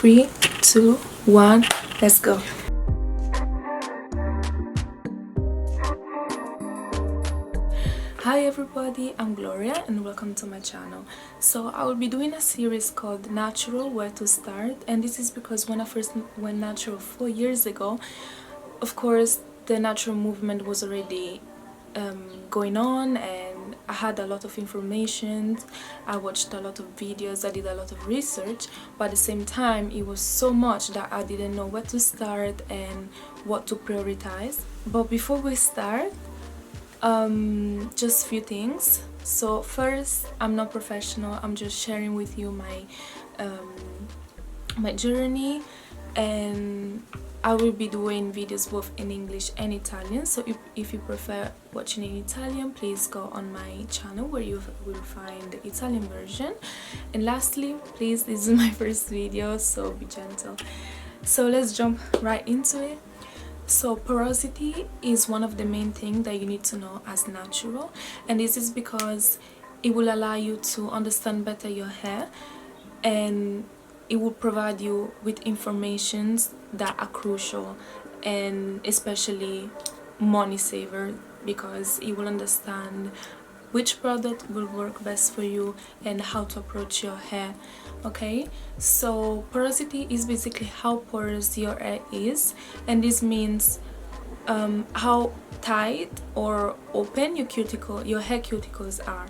3, 2, 1, let's go. Hi everybody, I'm Gloria and welcome to my channel. So I will be doing a series called Natural, Where to Start, and this is because when I first went natural 4 years ago, of course the natural movement was already going on, and I had a lot of information. I watched a lot of videos, I did a lot of research, but at the same time it was so much that I didn't know where to start and what to prioritize. But before we start, just a few things. So first, I'm not professional, I'm just sharing with you my journey, and I will be doing videos both in English and Italian. So if you prefer watching in Italian, please go on my channel where you will find the Italian version. And lastly, please, this is my first video, so be gentle. So let's jump right into it. So porosity is one of the main things that you need to know as natural, and this is because it will allow you to understand better your hair, and it will provide you with informations that are crucial and especially money saver, because you will understand which product will work best for you and how to approach your hair. Okay, so porosity is basically how porous your hair is, and this means how tight or open your hair cuticles are.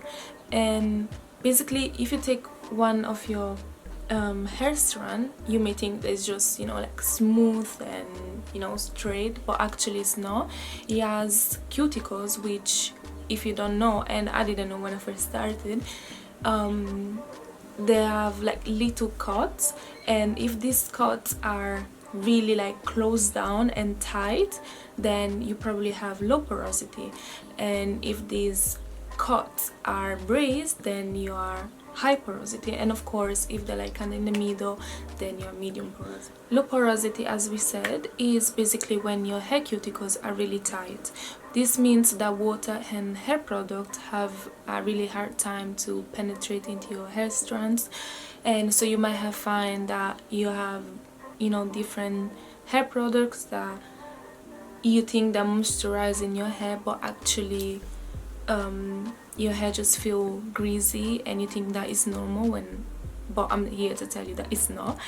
And basically, if you take one of your hair strand, you may think it's just, you know, like smooth and, you know, straight, but actually it's not. It has cuticles, which, if you don't know, and I didn't know when I first started, they have like little cuts, and if these cuts are really like closed down and tight, then you probably have low porosity, and if these cuts are braced, then you are high porosity, and of course if they're like kind of in the middle, then you're medium porosity. Low porosity, as we said, is basically when your hair cuticles are really tight. This means that water and hair products have a really hard time to penetrate into your hair strands, and so you might have find that you have, you know, different hair products that you think that moisturizing your hair, but actually your hair just feel greasy and you think that is normal, but I'm here to tell you that it's not,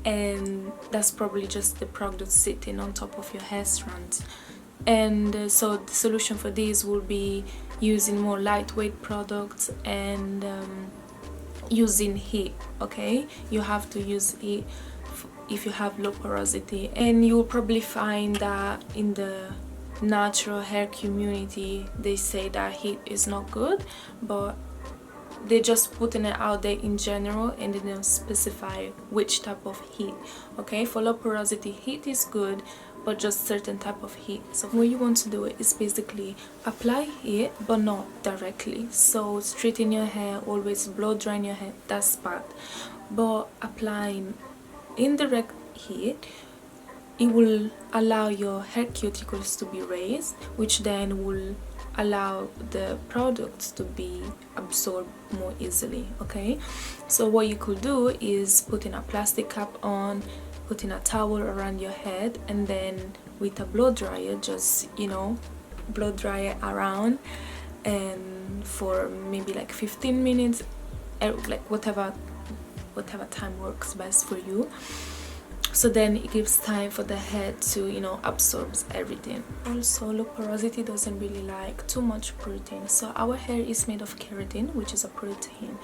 and that's probably just the product sitting on top of your hair strands. And so the solution for this will be using more lightweight products and using heat. Okay, you have to use heat if you have low porosity, and you'll probably find that in the natural hair community they say that heat is not good, but they're just putting it out there in general and they don't specify which type of heat. Okay, for low porosity, heat is good, but just certain type of heat. So what you want to do is basically apply heat, but not directly. So straighten your hair, always blow drying your hair, that's bad. But applying indirect heat, it will allow your hair cuticles to be raised, which then will allow the products to be absorbed more easily. Okay, so what you could do is putting a plastic cap on, putting a towel around your head, and then with a blow dryer, just, you know, blow dry it around, and for maybe like 15 minutes, like whatever time works best for you. So then it gives time for the head to, you know, absorbs everything. Also, low porosity doesn't really like too much protein. So our hair is made of keratin, which is a protein,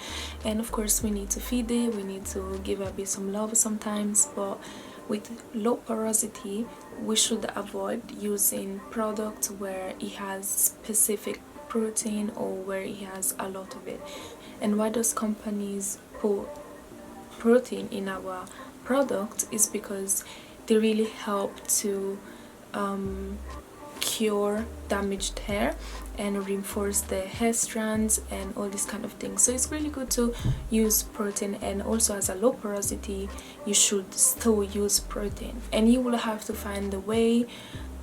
and of course we need to feed it, we need to give it a bit some love sometimes. But with low porosity, we should avoid using products where it has specific protein or where it has a lot of it. And why those companies put protein in our product is because they really help to cure damaged hair and reinforce the hair strands and all these kind of things. So it's really good to use protein, and also as a low porosity you should still use protein, and you will have to find a way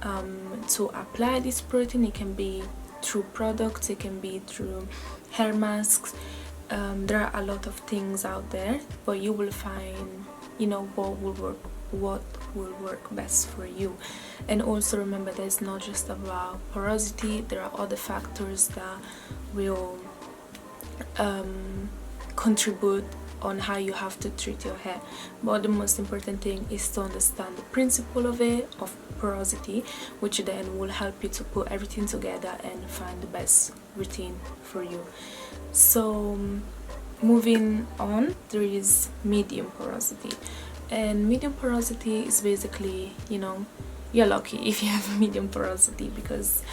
to apply this protein. It can be through products, it can be through hair masks. There are a lot of things out there, but you will find what will work best for you. And also remember that it's not just about porosity, there are other factors that will contribute on how you have to treat your hair. But the most important thing is to understand the principle of porosity, which then will help you to put everything together and find the best routine for you. So moving on, there is medium porosity. And medium porosity is basically, you're lucky if you have medium porosity, because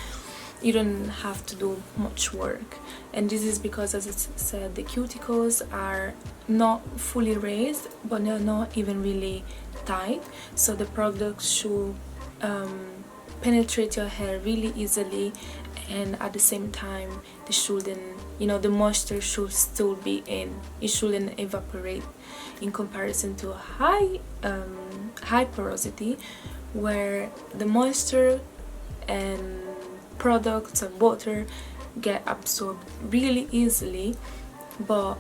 you don't have to do much work. And this is because, as I said, the cuticles are not fully raised, but they're not even really tight, so the product should penetrate your hair really easily, and at the same time they shouldn't, the moisture should still be in. It shouldn't evaporate, in comparison to high porosity, where the moisture and products and water get absorbed really easily, but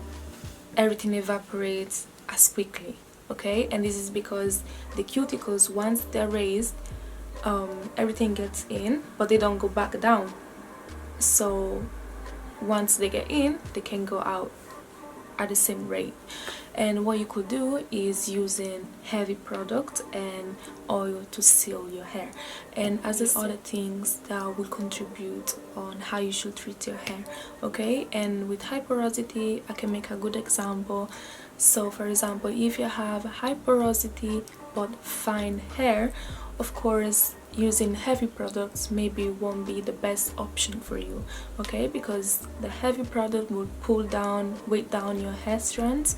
everything evaporates as quickly. Okay, and this is because the cuticles, once they're raised, everything gets in, but they don't go back down. So once they get in, they can go out at the same rate. And what you could do is using heavy product and oil to seal your hair. And as there's other things that will contribute on how you should treat your hair. Okay, and with high porosity, I can make a good example. So for example, if you have high porosity but fine hair, of course using heavy products maybe won't be the best option for you. Okay, because the heavy product will weight down your hair strands,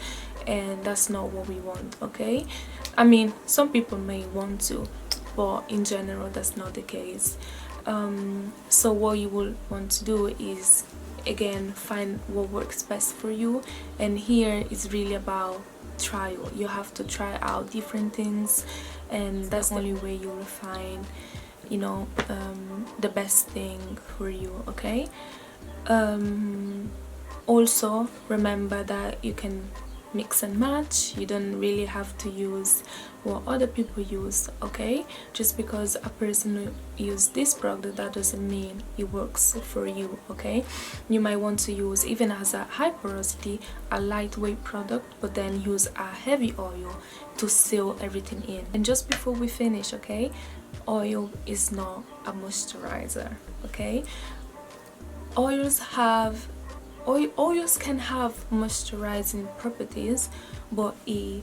and that's not what we want. Okay, I mean, some people may want to, but in general that's not the case. So what you will want to do is, again, find what works best for you, and here it's really about trial. You have to try out different things, and that's the only way you will find the best thing for you. Okay, also remember that you can mix and match. You don't really have to use what other people use. Okay, just because a person use this product, that doesn't mean it works for you. Okay, you might want to use, even as a high porosity, a lightweight product, but then use a heavy oil to seal everything in. And just before we finish, okay, oil is not a moisturizer. Okay, oils can have moisturizing properties, but it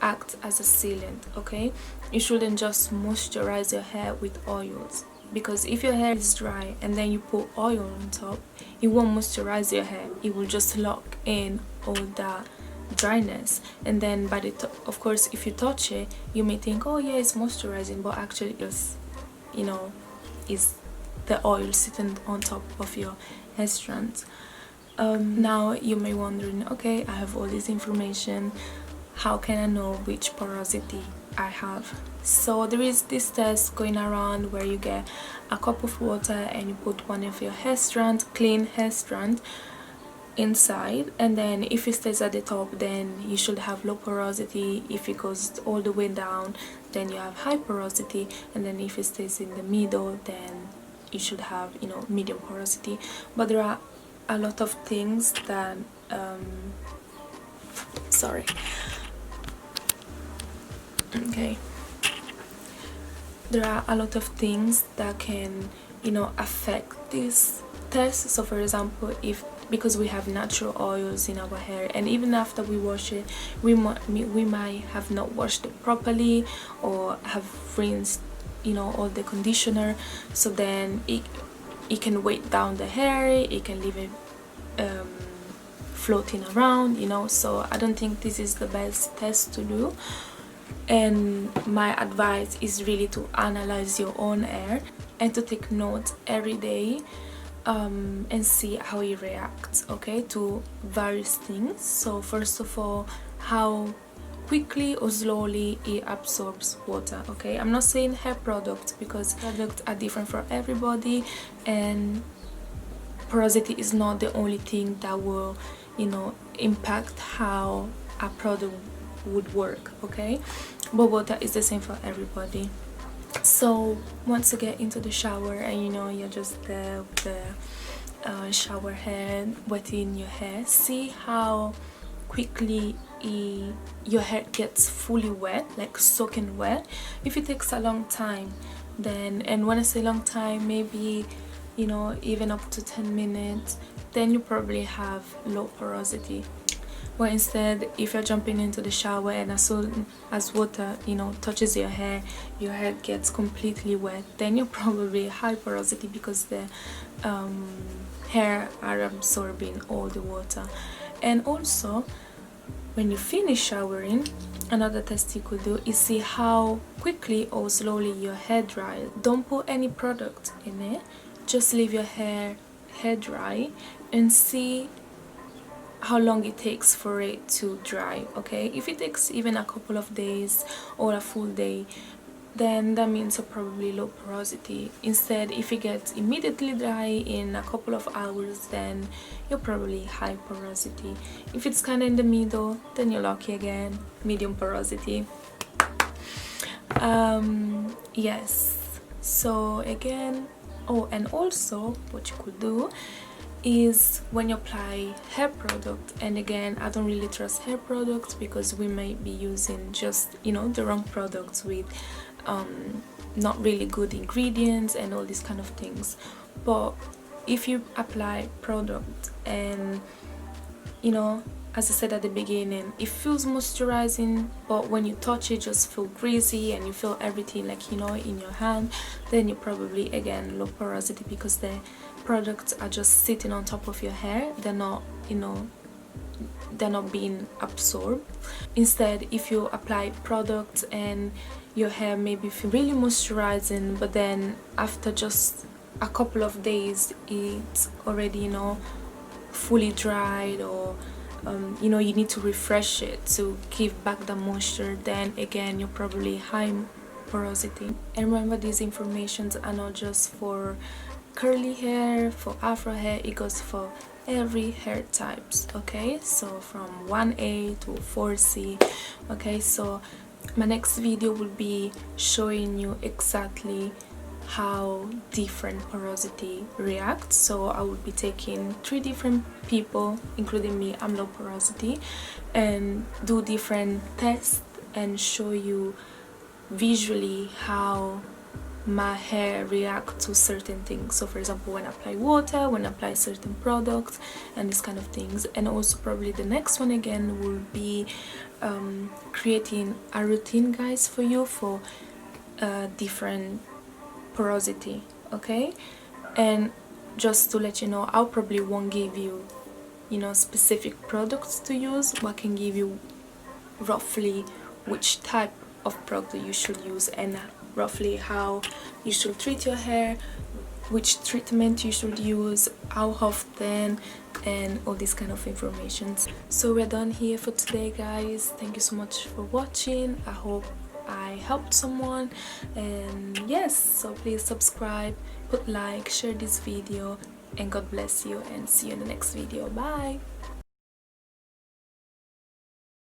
acts as a sealant. Okay, you shouldn't just moisturize your hair with oils, because if your hair is dry and then you put oil on top, it won't moisturize your hair. It will just lock in all that dryness, and then of course if you touch it, you may think, oh yeah, it's moisturizing, but actually it's is the oil sitting on top of your hair strands. Now you may wondering, okay, I have all this information, how can I know which porosity I have? So there is this test going around where you get a cup of water and you put one of your hair strands, clean hair strand, inside, and then if it stays at the top, then you should have low porosity. If it goes all the way down, then you have high porosity, and then if it stays in the middle, then you should have medium porosity. But there are a lot of things that there are a lot of things that can affect this test. So for example, because we have natural oils in our hair, and even after we wash it, we might have not washed it properly, or have rinsed all the conditioner, so then it can weight down the hair, it can leave it floating around, so I don't think this is the best test to do. And my advice is really to analyze your own hair and to take notes every day, and see how it reacts, okay, to various things. So first of all, how quickly or slowly it absorbs water. Okay, I'm not saying hair products, because products are different for everybody, and porosity is not the only thing that will impact how a product would work, okay? But water is the same for everybody. So once you get into the shower and you know you're just there with the shower head wetting your hair, see how quickly your hair gets fully wet, like soaking wet. If it takes a long time, then, and when I say long time, maybe, you know, even up to 10 minutes, then you probably have low porosity. But instead, if you're jumping into the shower and as soon as water, you know, touches your hair gets completely wet, then you're probably high porosity because the hair are absorbing all the water. And also, when you finish showering, another test you could do is see how quickly or slowly your hair dries. Don't put any product in it, just leave your hair dry and see how long it takes for it to dry, okay? If it takes even a couple of days or a full day, then that means you're probably low porosity. Instead, if it gets immediately dry in a couple of hours, then you're probably high porosity. If it's kind of in the middle, then you're lucky again, medium porosity. Yes, so again, oh, and also what you could do is when you apply hair product, and again, I don't really trust hair products because we might be using just, you know, the wrong products with not really good ingredients and all these kind of things. But if you apply product and, you know, as I said at the beginning, it feels moisturizing, but when you touch it just feel greasy and you feel everything, like, you know, in your hand, then you probably again low porosity because the products are just sitting on top of your hair. They're not, you know, they're not being absorbed. Instead, if you apply products and your hair maybe feel really moisturizing, but then after just a couple of days it's already, you know, fully dried, or you know, you need to refresh it to give back the moisture, then again you're probably high porosity. And remember, these informations are not just for curly hair, for afro hair, it goes for every hair types, okay? So from 1A to 4C, okay? So my next video will be showing you exactly how different porosity reacts. So I will be taking 3 different people, including me, I'm low porosity, and do different tests and show you visually how my hair react to certain things. So for example, when I apply water, when I apply certain products, and these kind of things. And also probably the next one again will be creating a routine, guys, for you for different porosity, okay? And just to let you know, I'll probably won't give you, you know, specific products to use, but I can give you roughly which type of product you should use and roughly how you should treat your hair, which treatment you should use, how often, and all this kind of information. So we're done here for today, guys. Thank you so much for watching. I hope I helped someone, and yes, so please subscribe, put like, share this video, and God bless you, and see you in the next video. Bye.